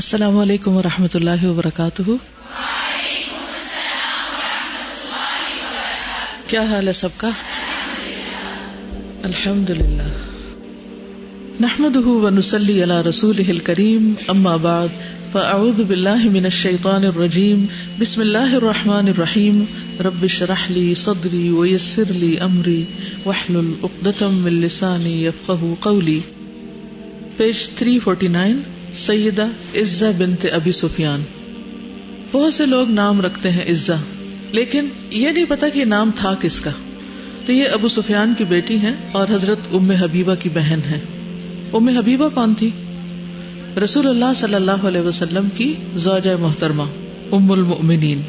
السلام علیکم ورحمۃ اللہ وبرکاتہ. کیا حال ہے سب کا؟ الحمدللہ. نحمده ونصلی علی رسولہ الکریم. اما بعد فاعوذ باللہ من الشیطان الرجیم. بسم اللہ الرحمن الرحیم. رب اشرح لی صدری ویسر لی امری واحلل عقدۃ من لسانی یفقہوا قولی. پیج 349. سیدہ عزہ بنت ابی سفیان. بہت سے لوگ نام رکھتے ہیں عزہ، لیکن یہ نہیں پتا کہ یہ نام تھا کس کا. تو یہ ابو سفیان کی بیٹی ہیں اور حضرت ام حبیبہ کی بہن ہیں. ام حبیبہ کون تھی؟ رسول اللہ صلی اللہ علیہ وسلم کی زوجہ محترمہ، ام المؤمنین.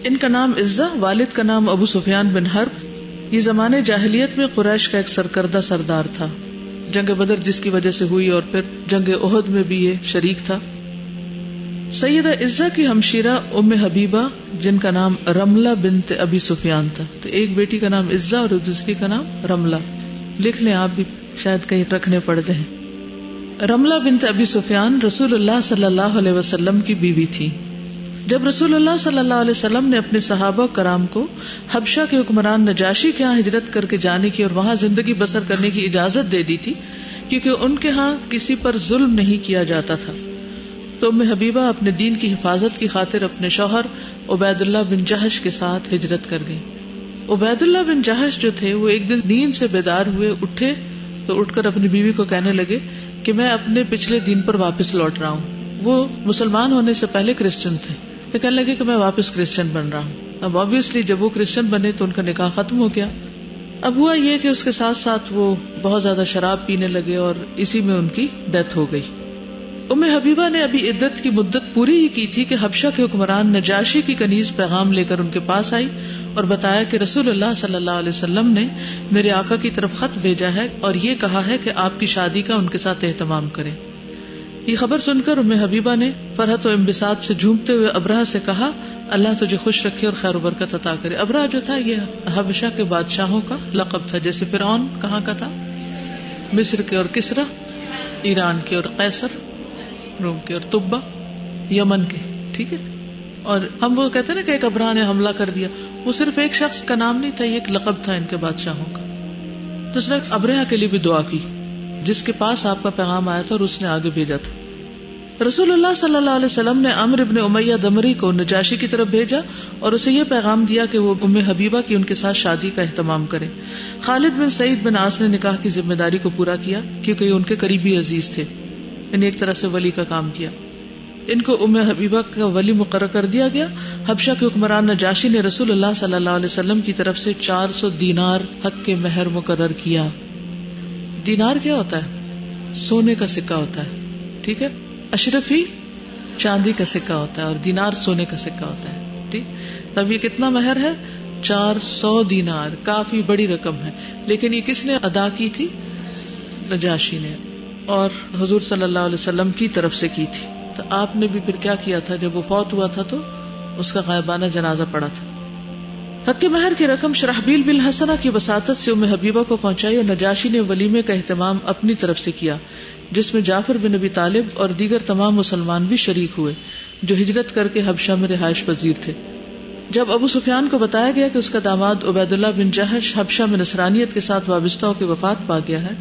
ان کا نام عزہ، والد کا نام ابو سفیان بن حرب. یہ زمانے جاہلیت میں قریش کا ایک سرکردہ سردار تھا. جنگ بدر جس کی وجہ سے ہوئی اور پھر جنگ احد میں بھی یہ شریک تھا. سیدہ عزہ کی ہمشیرہ ام حبیبہ جن کا نام رملہ بنت ابی سفیان تھا. تو ایک بیٹی کا نام عزہ اور دوسری کا نام رملہ. لکھ لیں آپ بھی، شاید کہیں رکھنے پڑ جائیں. رملہ بنت ابی سفیان رسول اللہ صلی اللہ علیہ وسلم کی بیوی تھی. جب رسول اللہ صلی اللہ علیہ وسلم نے اپنے صحابہ کرام کو حبشہ کے حکمران نجاشی کے ہاں ہجرت کر کے جانے کی اور وہاں زندگی بسر کرنے کی اجازت دے دی تھی، کیونکہ ان کے ہاں کسی پر ظلم نہیں کیا جاتا تھا، تو ام حبیبہ اپنے دین کی حفاظت کی خاطر اپنے شوہر عبید اللہ بن جہش کے ساتھ ہجرت کر گئی. عبید اللہ بن جہش جو تھے وہ ایک دن نیند سے بیدار ہوئے، اٹھے تو اٹھ کر اپنی بیوی کو کہنے لگے کہ میں اپنے پچھلے دین پر واپس لوٹ رہا ہوں. وہ مسلمان ہونے سے پہلے کرسچن تھے، تو کہنے لگے کہ میں واپس کرسچن بن رہا ہوں. اب آبویسلی جب وہ کرسچن بنے تو ان کا نکاح ختم ہو گیا. اب ہوا یہ کہ اس کے ساتھ ساتھ وہ بہت زیادہ شراب پینے لگے اور اسی میں ان کی ڈیتھ ہو گئی. ام حبیبہ نے ابھی عدت کی مدت پوری ہی کی تھی کہ حبشہ کے حکمران نجاشی کی کنیز پیغام لے کر ان کے پاس آئی اور بتایا کہ رسول اللہ صلی اللہ علیہ وسلم نے میرے آقا کی طرف خط بھیجا ہے اور یہ کہا ہے کہ آپ کی شادی کا ان کے ساتھ اہتمام کریں. یہ خبر سن کر ام حبیبہ نے فرحت و انبساط سے جھومتے ہوئے ابرہہ سے کہا، اللہ تجھے خوش رکھے اور خیر و برکت عطا کرے. ابرہہ جو تھا یہ حبشہ کے بادشاہوں کا لقب تھا، جیسے فرعون کہاں کا تھا؟ مصر کے. اور کسرا ایران کے، اور قیصر روم کے، اور تبا یمن کے. ٹھیک ہے. اور ہم وہ کہتے ہیں نا کہ ایک ابرہہ نے حملہ کر دیا، وہ صرف ایک شخص کا نام نہیں تھا، یہ ایک لقب تھا ان کے بادشاہوں کا. تو اس نے ابرہہ کے لیے بھی دعا کی جس کے پاس آپ کا پیغام آیا تھا اور اس نے آگے بھیجا تھا. رسول اللہ صلی اللہ علیہ وسلم نے عمرو ابن امیہ دمری کو نجاشی کی طرف بھیجا اور اسے یہ پیغام دیا کہ وہ ام حبیبہ کی ان کے ساتھ شادی کا اہتمام کرے. خالد بن سعید بن عاص نے نکاح کی ذمہ داری کو پورا کیا کیونکہ یہ ان کے قریبی عزیز تھے. انہیں ایک طرح سے ولی کا کام کیا. ان کو ام حبیبہ کا ولی مقرر کر دیا گیا. حبشہ کے حکمران نجاشی نے رسول اللہ صلی اللہ علیہ وسلم کی طرف سے 400 دینار حق کے مہر مقرر کیا. دینار کیا ہوتا ہے؟ سونے کا سکہ ہوتا ہے. ٹھیک ہے. اشرفی چاندی کا سکہ ہوتا ہے اور دینار سونے کا سکہ ہوتا ہے. ٹھیک. تب یہ کتنا مہر ہے؟ 400 دینار. کافی بڑی رقم ہے، لیکن یہ کس نے ادا کی تھی؟ نجاشی نے، اور حضور صلی اللہ علیہ وسلم کی طرف سے کی تھی. تو آپ نے بھی پھر کیا کیا تھا؟ جب وہ فوت ہوا تھا تو اس کا غائبانہ جنازہ پڑا تھا. حق کے مہر کی رقم شرحبیل بن حسنہ کی وساطت سے ام حبیبہ کو پہنچائی اور نجاشی نے ولیمے کا اہتمام اپنی طرف سے کیا، جس میں جعفر بن ابی طالب اور دیگر تمام مسلمان بھی شریک ہوئے جو ہجرت کر کے حبشہ میں رہائش پذیر تھے. جب ابو سفیان کو بتایا گیا کہ اس کا داماد عبید اللہ بن جہش حبشہ میں نصرانیت کے ساتھ وابستہ ہو کے وفات پا گیا ہے،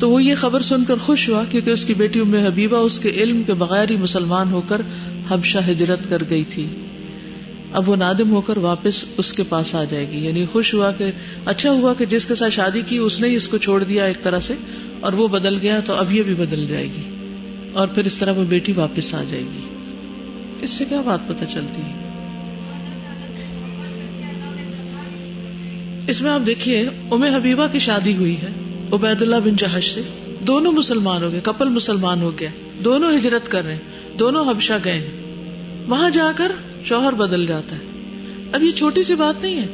تو وہ یہ خبر سن کر خوش ہوا، کیونکہ اس کی بیٹی ام حبیبہ اس کے علم کے بغیر ہی مسلمان ہو کر حبشہ ہجرت کر گئی تھی. اب وہ نادم ہو کر واپس اس کے پاس آ جائے گی. یعنی خوش ہوا کہ اچھا ہوا کہ جس کے ساتھ شادی کی اس نے ہی اس کو چھوڑ دیا ایک طرح سے، اور وہ بدل گیا تو اب یہ بھی بدل جائے گی، اور پھر اس طرح وہ بیٹی واپس آ جائے گی. اس سے کیا بات پتہ چلتی ہے؟ اس میں آپ دیکھیے ام حبیبہ کی شادی ہوئی ہے عبید اللہ بن جہش سے. دونوں مسلمان ہو گئے، کپل مسلمان ہو گیا، دونوں ہجرت کر رہے ہیں، دونوں حبشہ گئے ہیں. وہاں جا کر شوہر بدل جاتا ہے. اب یہ چھوٹی سی بات نہیں ہے.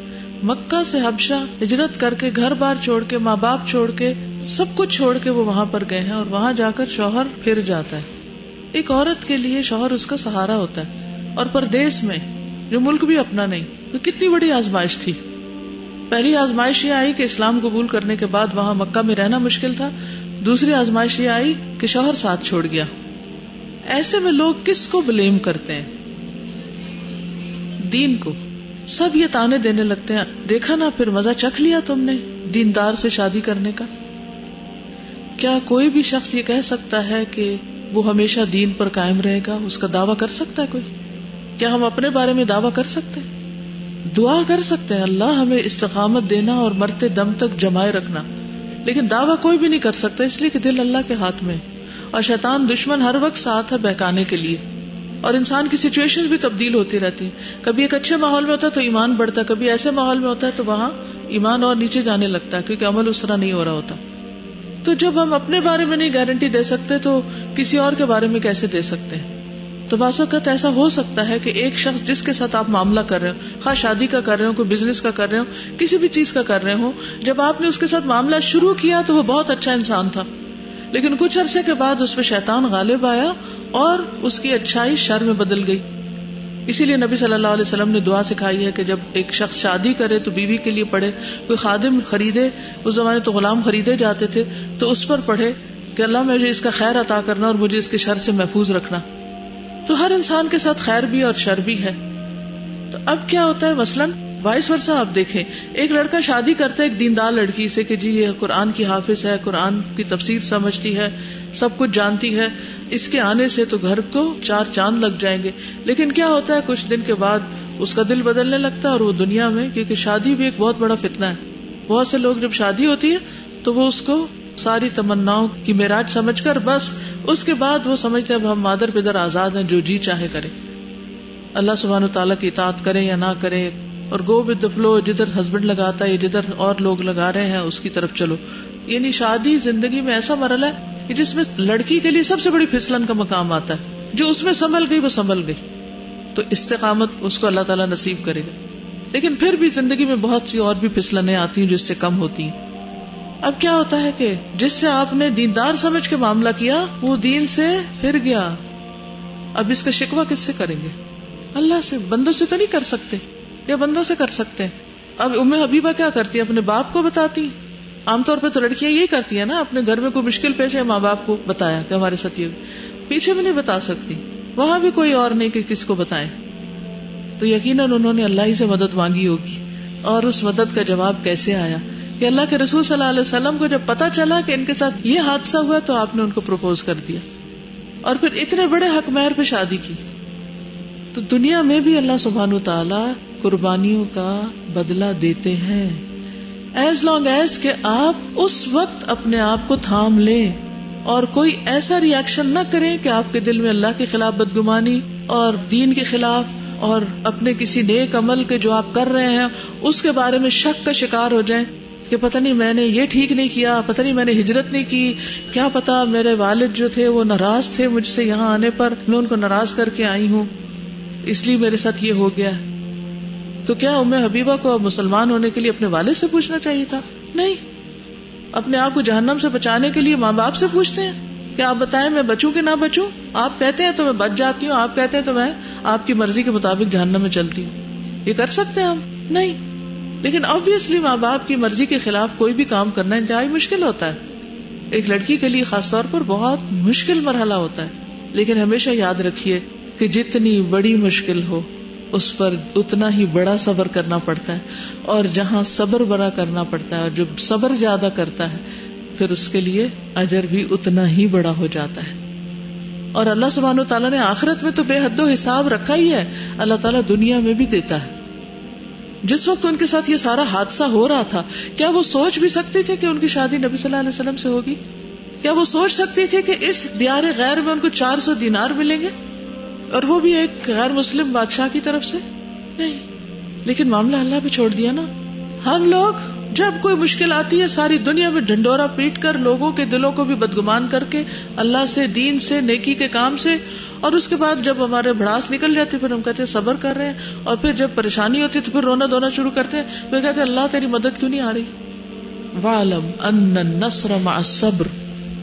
مکہ سے حبشہ ہجرت کر کے، گھر بار چھوڑ کے، ماں باپ چھوڑ کے، سب کچھ چھوڑ کے وہ وہاں پر گئے ہیں، اور وہاں جا کر شوہر پھر جاتا ہے. ایک عورت کے لیے شوہر اس کا سہارا ہوتا ہے، اور پردیس میں جو ملک بھی اپنا نہیں. تو کتنی بڑی آزمائش تھی. پہلی آزمائش یہ آئی کہ اسلام قبول کرنے کے بعد وہاں مکہ میں رہنا مشکل تھا. دوسری آزمائش یہ آئی کہ شوہر ساتھ چھوڑ گیا. ایسے میں لوگ کس کو بلیم کرتے ہیں؟ دین کو. سب یہ تانے دینے لگتے ہیں، دیکھا نا پھر مزہ چکھ لیا تم نے دیندار سے شادی کرنے کا. کیا کوئی بھی شخص یہ کہہ سکتا ہے کہ وہ ہمیشہ دین پر قائم رہے گا؟ اس کا دعویٰ کر سکتا ہے کوئی؟ کیا ہم اپنے بارے میں دعویٰ کر سکتے ہیں؟ دعا کر سکتے ہیں اللہ ہمیں استقامت دینا اور مرتے دم تک جمائے رکھنا، لیکن دعویٰ کوئی بھی نہیں کر سکتا، اس لیے کہ دل اللہ کے ہاتھ میں ہے اور شیطان دشمن ہر وقت ساتھ ہے بہکانے کے لیے. اور انسان کی سچویشن بھی تبدیل ہوتی رہتی ہے، کبھی ایک اچھے ماحول میں ہوتا ہے تو ایمان بڑھتا ہے، کبھی ایسے ماحول میں ہوتا ہے تو وہاں ایمان اور نیچے جانے لگتا ہے کیونکہ عمل اس طرح نہیں ہو رہا ہوتا. تو جب ہم اپنے بارے میں نہیں گارنٹی دے سکتے تو کسی اور کے بارے میں کیسے دے سکتے ہیں؟ تو بعض اوقات ایسا ہو سکتا ہے کہ ایک شخص جس کے ساتھ آپ معاملہ کر رہے ہو، خواہ شادی کا کر رہے ہو، کوئی بزنس کا کر رہے ہو، کسی بھی چیز کا کر رہے ہو، جب آپ نے اس کے ساتھ معاملہ شروع کیا تو وہ بہت اچھا انسان تھا، لیکن کچھ عرصے کے بعد اس پہ شیطان غالب آیا اور اس کی اچھائی شر میں بدل گئی. اسی لیے نبی صلی اللہ علیہ وسلم نے دعا سکھائی ہے کہ جب ایک شخص شادی کرے تو بیوی کے لیے پڑھے، کوئی خادم خریدے، اس زمانے تو غلام خریدے جاتے تھے، تو اس پر پڑھے کہ اللہ مجھے اس کا خیر عطا کرنا اور مجھے اس کے شر سے محفوظ رکھنا. تو ہر انسان کے ساتھ خیر بھی اور شر بھی ہے. تو اب کیا ہوتا ہے مثلاً وائس ورسا آپ دیکھیں، ایک لڑکا شادی کرتا ہے ایک دیندار لڑکی سے کہ جی یہ قرآن کی حافظ ہے، قرآن کی تفسیر سمجھتی ہے، سب کچھ جانتی ہے، اس کے آنے سے تو گھر کو 4 چاند لگ جائیں گے. لیکن کیا ہوتا ہے کچھ دن کے بعد اس کا دل بدلنے لگتا ہے اور وہ دنیا میں، کیونکہ شادی بھی ایک بہت بڑا فتنہ ہے. بہت سے لوگ جب شادی ہوتی ہے تو وہ اس کو ساری تمناؤں کی معراج سمجھ کر بس اس کے بعد وہ سمجھتے ہیں اب ہم مادر پدر آزاد ہیں، جو جی چاہے کرے، اللہ سبحانہ تعالیٰ کی اطاعت کرے یا نہ کرے، اور گو ود دا فلو، جدھر ہسبینڈ لگاتا ہے جدھر اور لوگ لگا رہے ہیں اس کی طرف چلو. یعنی شادی زندگی میں ایسا مرحلہ ہے کہ جس میں لڑکی کے لیے سب سے بڑی پھسلن کا مقام آتا ہے، جو اس میں سنبھل گئی وہ سنبھل گئی، تو استقامت اس کو اللہ تعالیٰ نصیب کرے گا. لیکن پھر بھی زندگی میں بہت سی اور بھی پھسلنیں آتی ہیں جو اس سے کم ہوتی ہیں. اب کیا ہوتا ہے کہ جس سے آپ نے دیندار سمجھ کے معاملہ کیا وہ دین سے پھر گیا، اب اس کا شکوہ کس سے کریں گے؟ اللہ سے. بندوں سے تو نہیں کر سکتے، یا بندوں سے کر سکتے ہیں؟ اب ام حبیبہ کیا کرتی ہے؟ اپنے باپ کو بتاتی. عام طور پہ تو لڑکیاں یہی کرتی ہیں نا، اپنے گھر میں کوئی مشکل پیش ہے ماں باپ کو بتایا کہ ہمارے ساتھ یہ، پیچھے بھی نہیں بتا سکتی، وہاں بھی کوئی اور نہیں کہ کس کو بتائیں. تو یقیناً انہوں نے اللہ ہی سے مدد مانگی ہوگی. اور اس مدد کا جواب کیسے آیا کہ اللہ کے رسول صلی اللہ علیہ وسلم کو جب پتا چلا کہ ان کے ساتھ یہ حادثہ ہوا تو آپ نے ان کو پروپوز کر دیا اور پھر اتنے بڑے حق مہر پہ شادی کی. تو دنیا میں بھی اللہ سبحانہ وتعالی قربانیوں کا بدلہ دیتے ہیں، ایز لانگ ایز کہ آپ اس وقت اپنے آپ کو تھام لیں اور کوئی ایسا ری ایکشن نہ کریں کہ آپ کے دل میں اللہ کے خلاف بدگمانی اور دین کے خلاف اور اپنے کسی نیک عمل کے جو آپ کر رہے ہیں اس کے بارے میں شک کا شکار ہو جائیں کہ پتہ نہیں میں نے یہ ٹھیک نہیں کیا، پتہ نہیں میں نے ہجرت نہیں کی، کیا پتا میرے والد جو تھے وہ ناراض تھے مجھ سے یہاں آنے پر، میں ان کو ناراض کر کے آئی ہوں اس لیے میرے ساتھ یہ ہو گیا. تو کیا ام حبیبہ کو مسلمان ہونے کے لیے اپنے والد سے پوچھنا چاہیے تھا؟ نہیں. اپنے آپ کو جہنم سے بچانے کے لیے ماں باپ سے پوچھتے ہیں کہ آپ بتائیں میں بچوں کہ نہ بچوں؟ آپ کہتے ہیں تو میں بچ جاتی ہوں، آپ کہتے ہیں تو میں آپ کی مرضی کے مطابق جہنم میں چلتی ہوں. یہ کر سکتے ہیں ہم؟ نہیں. لیکن obviously ماں باپ کی مرضی کے خلاف کوئی بھی کام کرنا انتہائی مشکل ہوتا ہے، ایک لڑکی کے لیے خاص طور پر بہت مشکل مرحلہ ہوتا ہے. لیکن ہمیشہ یاد رکھیے کہ جتنی بڑی مشکل ہو اس پر اتنا ہی بڑا صبر کرنا پڑتا ہے، اور جہاں صبر بڑا کرنا پڑتا ہے اور جو صبر زیادہ کرتا ہے پھر اس کے لیے اجر بھی اتنا ہی بڑا ہو جاتا ہے. اور اللہ سبحانہ و تعالیٰ نے آخرت میں تو بے حد و حساب رکھا ہی ہے، اللہ تعالیٰ دنیا میں بھی دیتا ہے. جس وقت ان کے ساتھ یہ سارا حادثہ ہو رہا تھا کیا وہ سوچ بھی سکتی تھی کہ ان کی شادی نبی صلی اللہ علیہ وسلم سے ہوگی؟ کیا وہ سوچ سکتی تھی کہ اس دیار غیر میں ان کو 400 دینار ملیں گے، اور وہ بھی ایک غیر مسلم بادشاہ کی طرف سے؟ نہیں. لیکن معاملہ اللہ پہ چھوڑ دیا نا. ہم لوگ جب کوئی مشکل آتی ہے ساری دنیا میں ڈھنڈورا پیٹ کر لوگوں کے دلوں کو بھی بدگمان کر کے اللہ سے، دین سے، نیکی کے کام سے، اور اس کے بعد جب ہمارے بھڑاس نکل جاتی پھر ہم کہتے ہیں صبر کر رہے ہیں، اور پھر جب پریشانی ہوتی تو پھر رونا دھونا شروع کرتے ہیں، پھر کہتے ہیں اللہ تیری مدد کیوں نہیں آ رہی؟ وَاعْلَمْ أَنَّ النَّصْرَ مَعَ الصَّبْرِ.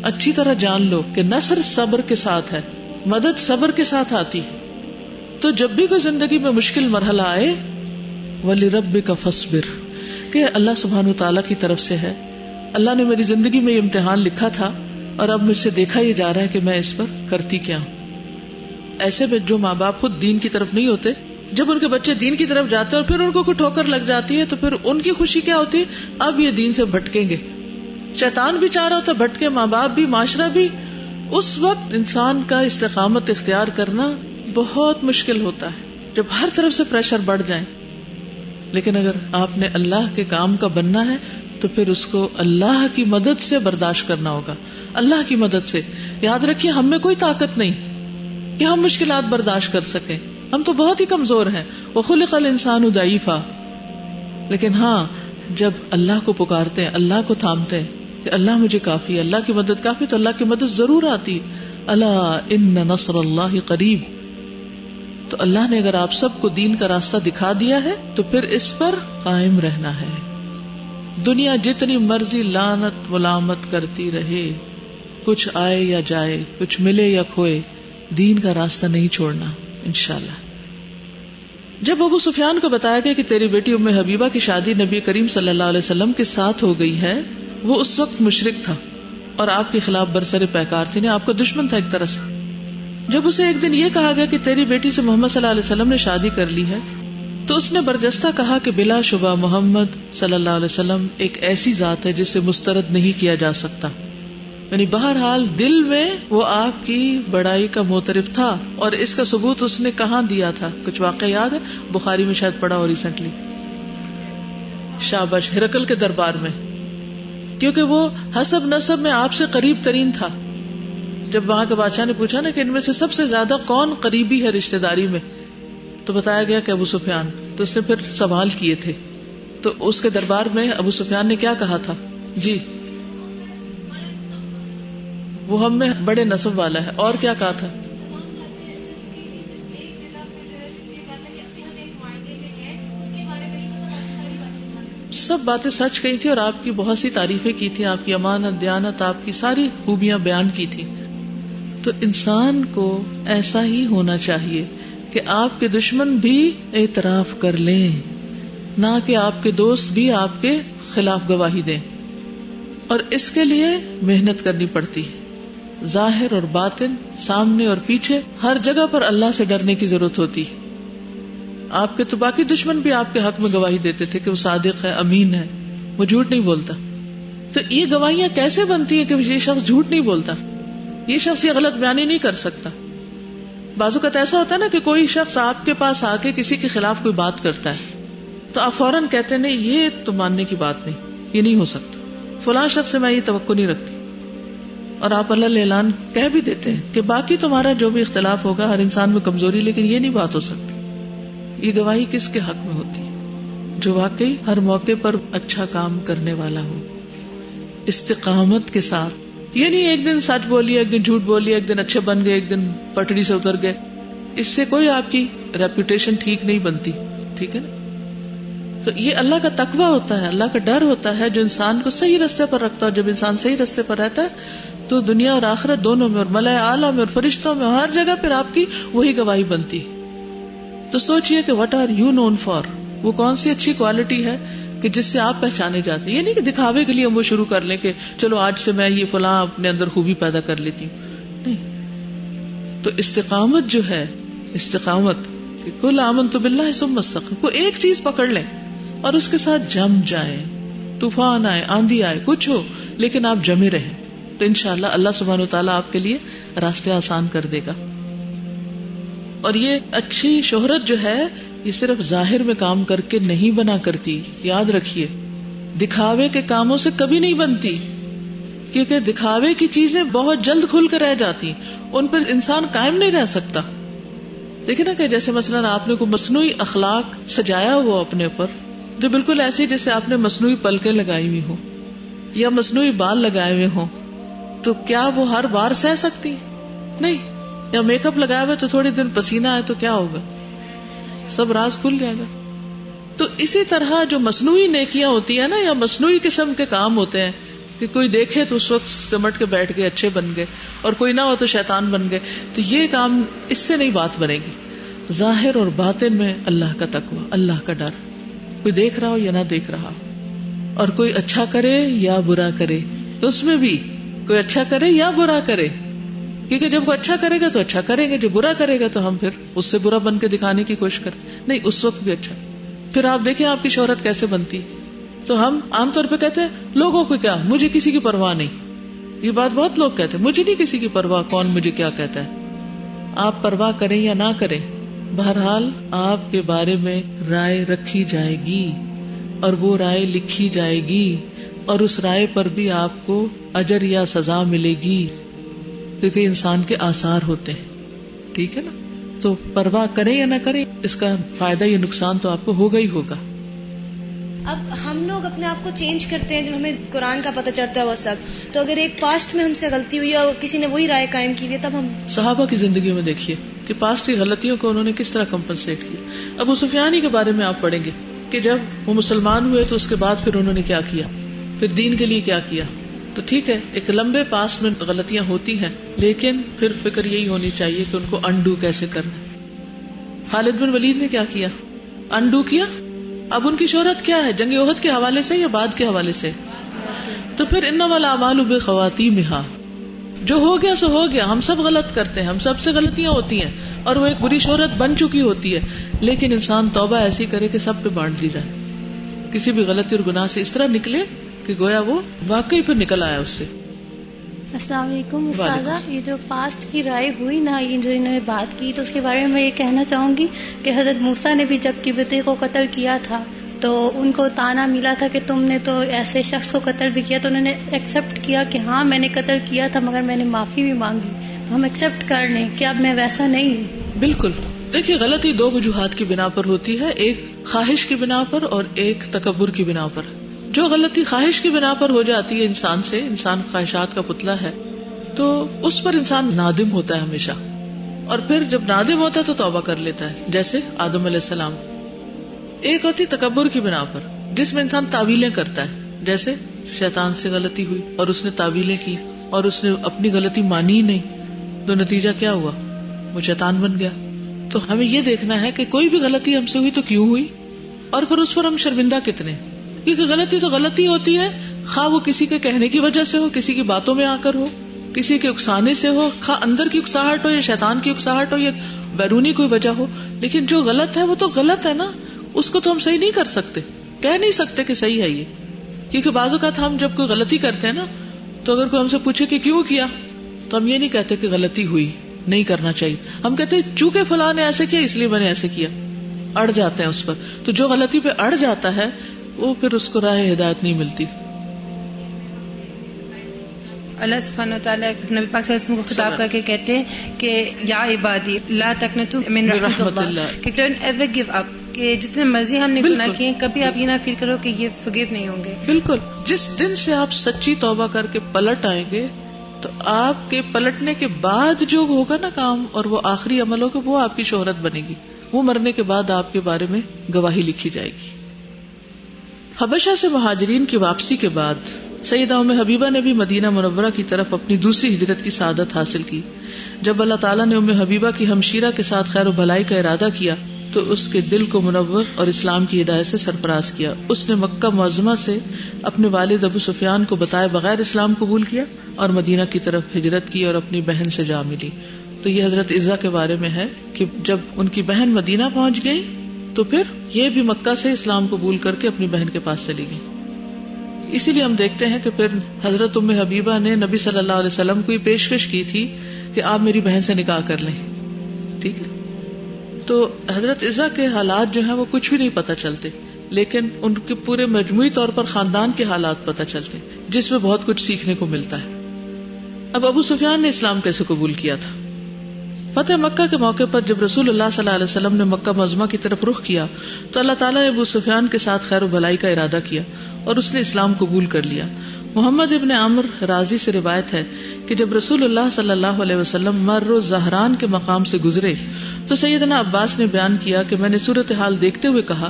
اچھی طرح جان لو کہ نصر صبر کے ساتھ ہے، مدد صبر کے ساتھ آتی ہے. تو جب بھی کوئی زندگی میں مشکل مرحلہ آئے وَلِرَبِّكَ فَاصْبِرْ، کہ اللہ سبحانہ تعالیٰ کی طرف سے ہے، اللہ نے میری زندگی میں یہ امتحان لکھا تھا اور اب مجھ سے دیکھا یہ جا رہا ہے کہ میں اس پر کرتی کیا ہوں. ایسے میں جو ماں باپ خود دین کی طرف نہیں ہوتے، جب ان کے بچے دین کی طرف جاتے ہیں اور پھر ان کو کوئی ٹھوکر لگ جاتی ہے تو پھر ان کی خوشی کیا ہوتی ہے؟ اب یہ دین سے بھٹکیں گے. شیطان بھی چاہ رہا ہوتا ہے بھٹکے، ماں باپ بھی، معاشرہ بھی. اس وقت انسان کا استقامت اختیار کرنا بہت مشکل ہوتا ہے جب ہر طرف سے پریشر بڑھ جائے. لیکن اگر آپ نے اللہ کے کام کا بننا ہے تو پھر اس کو اللہ کی مدد سے برداشت کرنا ہوگا. اللہ کی مدد سے. یاد رکھیے ہم میں کوئی طاقت نہیں کہ ہم مشکلات برداشت کر سکیں، ہم تو بہت ہی کمزور ہیں. وَخُلِقَ الْإِنسَانُ ضَعِيفًا. لیکن ہاں جب اللہ کو پکارتے ہیں، اللہ کو تھامتے ہیں کہ اللہ مجھے کافی ہے، اللہ کی مدد کافی، تو اللہ کی مدد ضرور آتی. الا ان نصر اللہ قریب. تو اللہ نے اگر آپ سب کو دین کا راستہ دکھا دیا ہے تو پھر اس پر قائم رہنا ہے. دنیا جتنی مرضی لعنت ملامت کرتی رہے، کچھ آئے یا جائے، کچھ ملے یا کھوئے، دین کا راستہ نہیں چھوڑنا انشاءاللہ. جب ابو سفیان کو بتایا گیا کہ تیری بیٹی ام حبیبہ کی شادی نبی کریم صلی اللہ علیہ وسلم کے ساتھ ہو گئی ہے، وہ اس وقت مشرک تھا اور آپ کے خلاف برسر پیکار تھی، آپ کا دشمن تھا ایک طرح سے. جب اسے ایک دن یہ کہا گیا کہ تیری بیٹی سے محمد صلی اللہ علیہ وسلم نے شادی کر لی ہے، تو اس نے برجستہ کہا کہ بلا شبہ محمد صلی اللہ علیہ وسلم ایک ایسی ذات ہے جسے مسترد نہیں کیا جا سکتا. یعنی بہرحال دل میں وہ آپ کی بڑائی کا معترف تھا، اور اس کا ثبوت اس نے کہاں دیا تھا؟ کچھ واقعہ یاد ہے؟ بخاری میں شاید پڑھا ہو ریسنٹلی. شاباش، ہرقل کے دربار میں، کیونکہ وہ حسب نسب میں آپ سے قریب ترین تھا. جب وہاں کے بادشاہ نے پوچھا نا کہ ان میں سے سب سے زیادہ کون قریبی ہے رشتہ داری میں، تو بتایا گیا کہ ابو سفیان. تو اس نے پھر سوال کیے تھے، تو اس کے دربار میں ابو سفیان نے کیا کہا تھا؟ جی، وہ ہم میں بڑے نسب والا ہے. اور کیا کہا تھا؟ سب باتیں سچ کہی تھی اور آپ کی بہت سی تعریفیں کی تھی، آپ کی امانت، دیانت، آپ کی ساری خوبیاں بیان کی تھی. تو انسان کو ایسا ہی ہونا چاہیے کہ آپ کے دشمن بھی اعتراف کر لیں، نہ کہ آپ کے دوست بھی آپ کے خلاف گواہی دیں. اور اس کے لیے محنت کرنی پڑتی ہے، ظاہر اور باطن، سامنے اور پیچھے، ہر جگہ پر اللہ سے ڈرنے کی ضرورت ہوتی. آپ کے تو باقی دشمن بھی آپ کے حق میں گواہی دیتے تھے کہ وہ صادق ہے، امین ہے، وہ جھوٹ نہیں بولتا. تو یہ گواہیاں کیسے بنتی ہیں کہ یہ شخص جھوٹ نہیں بولتا، یہ شخص یہ غلط بیانی نہیں کر سکتا؟ بعض اوقات ایسا ہوتا ہے نا کہ کوئی شخص آپ کے پاس آ کے کسی کے خلاف کوئی بات کرتا ہے تو آپ فوراً کہتے ہیں نہیں، یہ تو ماننے کی بات نہیں، یہ نہیں ہو سکتا، فلاں شخص سے میں یہ توقع نہیں رکھتی. اور آپ اللہ اعلان کہہ بھی دیتے ہیں کہ باقی تمہارا جو بھی اختلاف ہوگا، ہر انسان میں کمزوری، لیکن یہ نہیں بات ہو سکتی. یہ گواہی کس کے حق میں ہوتی ہے؟ جو واقعی ہر موقع پر اچھا کام کرنے والا ہو، استقامت کے ساتھ. یہ نہیں ایک دن سچ بولیے، ایک دن جھوٹ بولیے، ایک دن اچھے بن گئے، ایک دن پٹڑی سے اتر گئے. اس سے کوئی آپ کی ریپوٹیشن ٹھیک نہیں بنتی. ٹھیک ہے نا؟ تو یہ اللہ کا تقوی ہوتا ہے، اللہ کا ڈر ہوتا ہے جو انسان کو صحیح رستے پر رکھتا ہے. جب انسان صحیح رستے پر رہتا ہے تو دنیا اور آخرت دونوں میں، اور ملائے اعلیٰ میں اور فرشتوں میں، ہر جگہ پھر آپ کی وہی گواہی بنتی. تو سوچئے کہ what are you known for؟ وہ کون سی اچھی کوالٹی ہے کہ جس سے آپ پہچانے جاتے ہیں. یہ نہیں کہ دکھاوے کے لیے ہم وہ شروع کر لیں کہ چلو آج سے میں یہ فلاں اپنے اندر خوبی پیدا کر لیتی ہوں. نہیں. تو استقامت جو ہے، استقامت کہ کل آمنت باللہ ثم استقم، کو ایک چیز پکڑ لیں اور اس کے ساتھ جم جائیں. طوفان آئے، آندھی آئے، کچھ ہو، لیکن آپ جمے رہیں تو انشاءاللہ اللہ سبحانہ وتعالیٰ آپ کے لیے راستے آسان کر دے گا. اور یہ اچھی شہرت جو ہے یہ صرف ظاہر میں کام کر کے نہیں بنا کرتی. یاد رکھیے، دکھاوے کے کاموں سے کبھی نہیں بنتی، کیونکہ دکھاوے کی چیزیں بہت جلد کھل کر رہ جاتی، ان پر انسان قائم نہیں رہ سکتا. دیکھیں نا کہ جیسے مثلاً آپ نے کوئی مصنوعی اخلاق سجایا ہوا اپنے اوپر جو بالکل ایسی جیسے آپ نے مصنوعی پلکیں لگائی ہوئی ہوں یا مصنوعی بال لگائے ہوئے ہوں، تو کیا وہ ہر بار سہ سکتی؟ نہیں. یا میک اپ لگایا ہوا تو تھوڑی دن پسینہ آئے تو کیا ہوگا؟ سب راز کھل جائے گا. تو اسی طرح جو مصنوعی نیکیاں ہوتی ہیں نا، یا مصنوعی قسم کے کام ہوتے ہیں کہ کوئی دیکھے تو اس وقت سمٹ کے بیٹھ گئے، اچھے بن گئے، اور کوئی نہ ہو تو شیطان بن گئے. تو یہ کام اس سے نہیں بات بنے گی. ظاہر اور باطن میں اللہ کا تقوی، اللہ کا ڈر، کوئی دیکھ رہا ہو یا نہ دیکھ رہا ہو، اور کوئی اچھا کرے یا برا کرے تو اس میں بھی کوئی اچھا کرے یا برا کرے کیونکہ جب وہ اچھا کرے گا تو اچھا کریں گے، جو برا کرے گا تو ہم پھر اس سے برا بن کے دکھانے کی کوشش کرتے نہیں، اس وقت بھی اچھا. پھر آپ دیکھیں آپ کی شہرت کیسے بنتی. تو ہم عام طور پہ کہتے ہیں لوگوں کو کیا، مجھے کسی کی پرواہ نہیں. یہ بات بہت لوگ کہتے ہیں، مجھے نہیں کسی کی پرواہ، کون مجھے کیا کہتا ہے. آپ پرواہ کریں یا نہ کریں، بہرحال آپ کے بارے میں رائے رکھی جائے گی اور وہ رائے لکھی جائے گی، اور اس رائے پر بھی آپ کو اجر یا سزا ملے گی، کیونکہ انسان کے آثار ہوتے ہیں. ٹھیک ہے نا. تو پرواہ کریں یا نہ کریں، اس کا فائدہ یا نقصان تو آپ کو ہوگا ہی ہوگا. اب ہم لوگ اپنے آپ کو چینج کرتے ہیں جب ہمیں قرآن کا پتہ چلتا ہے وہ سب. تو اگر ایک پاسٹ میں ہم سے غلطی ہوئی اور کسی نے وہی رائے قائم کی ہوئی ہے، تب ہم صحابہ کی زندگی میں دیکھیے کہ پاسٹ کی غلطیوں کو انہوں نے کس طرح کمپنسیٹ کیا. ابو سفیان ہی کے بارے میں آپ پڑھیں گے کہ جب وہ مسلمان ہوئے تو اس کے بعد پھر انہوں نے کیا کیا، پھر دین کے لیے کیا کیا. تو ٹھیک ہے، ایک لمبے پاس میں غلطیاں ہوتی ہیں، لیکن پھر فکر یہی ہونی چاہیے کہ ان کو انڈو کیسے کرنا. خالد بن ولید نے کیا کیا، انڈو کیا. اب ان کی شہرت کیا ہے، جنگ احد کے حوالے سے یا بعد کے حوالے سے؟ تو پھر انما الاعمال بخواتیمہا، جو ہو گیا سو ہو گیا. ہم سب غلط کرتے ہیں، ہم سب سے غلطیاں ہوتی ہیں، اور وہ ایک بری شہرت بن چکی ہوتی ہے. لیکن انسان توبہ ایسی کرے کہ سب پہ بانٹ دی جائے، کسی بھی غلطی اور گناہ سے اس طرح نکلے کہ گویا وہ واقعی پھر نکل آیا اس سے. السلام علیکم استاذہ. یہ جو پاسٹ کی رائے ہوئی نا، یہ جو انہوں نے بات کی، تو اس کے بارے میں یہ کہنا چاہوں گی کہ حضرت موسیٰ نے بھی جب قبطی کو قتل کیا تھا تو ان کو تانا ملا تھا کہ تم نے تو ایسے شخص کو قتل بھی کیا، تو انہوں نے ایکسیپٹ کیا کہ ہاں میں نے قتل کیا تھا، مگر میں نے معافی بھی مانگی. ہم ایکسیپٹ کر لیں کہ اب میں ویسا نہیں ہوں. بالکل. دیکھیے غلطی دو وجوہات کی بنا پر ہوتی ہے، ایک خواہش کی بنا پر اور ایک تکبر کی بنا پر. جو غلطی خواہش کی بنا پر ہو جاتی ہے انسان سے، انسان خواہشات کا پتلا ہے، تو اس پر انسان نادم ہوتا ہے ہمیشہ، اور پھر جب نادم ہوتا ہے تو توبہ کر لیتا ہے، جیسے آدم علیہ السلام. ایک ہوتی تکبر کی بنا پر، جس میں انسان تعویلیں کرتا ہے، جیسے شیطان سے غلطی ہوئی اور اس نے تعویلیں کی اور اس نے اپنی غلطی مانی ہی نہیں، تو نتیجہ کیا ہوا، وہ شیطان بن گیا. تو ہمیں یہ دیکھنا ہے کہ کوئی بھی غلطی ہم سے ہوئی تو کیوں ہوئی، اور پھر اس پر ہم شرمندہ کتنے. کیونکہ غلطی تو غلطی ہوتی ہے، خواہ وہ کسی کے کہنے کی وجہ سے ہو، کسی کی باتوں میں آ کر ہو، کسی کے اکسانے سے ہو، خواہ اندر کی اکساہٹ ہو یا شیطان کی اکساہٹ ہو یا بیرونی کوئی وجہ ہو. لیکن جو غلط ہے وہ تو غلط ہے نا، اس کو تو ہم صحیح نہیں کر سکتے، کہہ نہیں سکتے کہ صحیح ہے یہ. کیونکہ بعض اوقات ہم جب کوئی غلطی کرتے ہیں نا، تو اگر کوئی ہم سے پوچھے کہ کیوں کیا، تو ہم یہ نہیں کہتے کہ غلطی ہوئی، نہیں کرنا چاہیے. ہم کہتے ہیں چونکہ فلاں نے ایسے کیا اس لیے میں نے ایسے کیا. اڑ جاتے ہیں اس پر. تو جو غلطی پہ اڑ جاتا ہے وہ پھر اس کو راہ ہدایت نہیں ملتی. اللہ سبحانہ وتعالیٰ نبی پاک صلی اللہ علیہ وسلم کو خطاب کر کے کہتے ہیں کہ یا عبادی لا تقنطوا من رحمت اللہ، کہ ڈونٹ ایور گیو اپ، کہ جتنے مرضی ہم نے گناہ کیے کبھی آپ یہ نہ فیل کرو کہ یہ فورگیو نہیں ہوں گے. بالکل. جس دن سے آپ سچی توبہ کر کے پلٹ آئیں گے تو آپ کے پلٹنے کے بعد جو ہوگا نا کام اور وہ آخری عمل ہوگا، وہ آپ کی شہرت بنے گی. وہ مرنے کے بعد آپ کے بارے میں گواہی لکھی جائے گی. حبشہ سے مہاجرین کی واپسی کے بعد سیدہ ام حبیبہ نے بھی مدینہ منورہ کی طرف اپنی دوسری ہجرت کی سعادت حاصل کی. جب اللہ تعالیٰ نے ام حبیبہ کی ہمشیرہ کے ساتھ خیر و بھلائی کا ارادہ کیا تو اس کے دل کو منور اور اسلام کی ہدایت سے سرفراز کیا. اس نے مکہ معظمہ سے اپنے والد ابو سفیان کو بتائے بغیر اسلام قبول کیا اور مدینہ کی طرف ہجرت کی اور اپنی بہن سے جا ملی. تو یہ حضرت عزہ کے بارے میں ہے کہ جب ان کی بہن مدینہ پہنچ گئی تو پھر یہ بھی مکہ سے اسلام قبول کر کے اپنی بہن کے پاس چلی گئی. اسی لیے ہم دیکھتے ہیں کہ پھر حضرت ام حبیبہ نے نبی صلی اللہ علیہ وسلم کو یہ پیشکش کی تھی کہ آپ میری بہن سے نکاح کر لیں. ٹھیک ہے. تو حضرت عزہ کے حالات جو ہیں وہ کچھ بھی نہیں پتہ چلتے، لیکن ان کے پورے مجموعی طور پر خاندان کے حالات پتہ چلتے ہیں، جس میں بہت کچھ سیکھنے کو ملتا ہے. اب ابو سفیان نے اسلام کیسے قبول کیا تھا؟ فتح مکہ کے موقع پر جب رسول اللہ صلی اللہ علیہ وسلم نے مکہ معظمہ کی طرف رخ کیا تو اللہ تعالیٰ نے ابو سفیان کے ساتھ خیر و بھلائی کا ارادہ کیا اور اس نے اسلام قبول کر لیا. محمد ابن عمر رازی سے روایت ہے کہ جب رسول اللہ صلی اللہ علیہ وسلم مر زہران کے مقام سے گزرے تو سیدنا عباس نے بیان کیا کہ میں نے صورتحال دیکھتے ہوئے کہا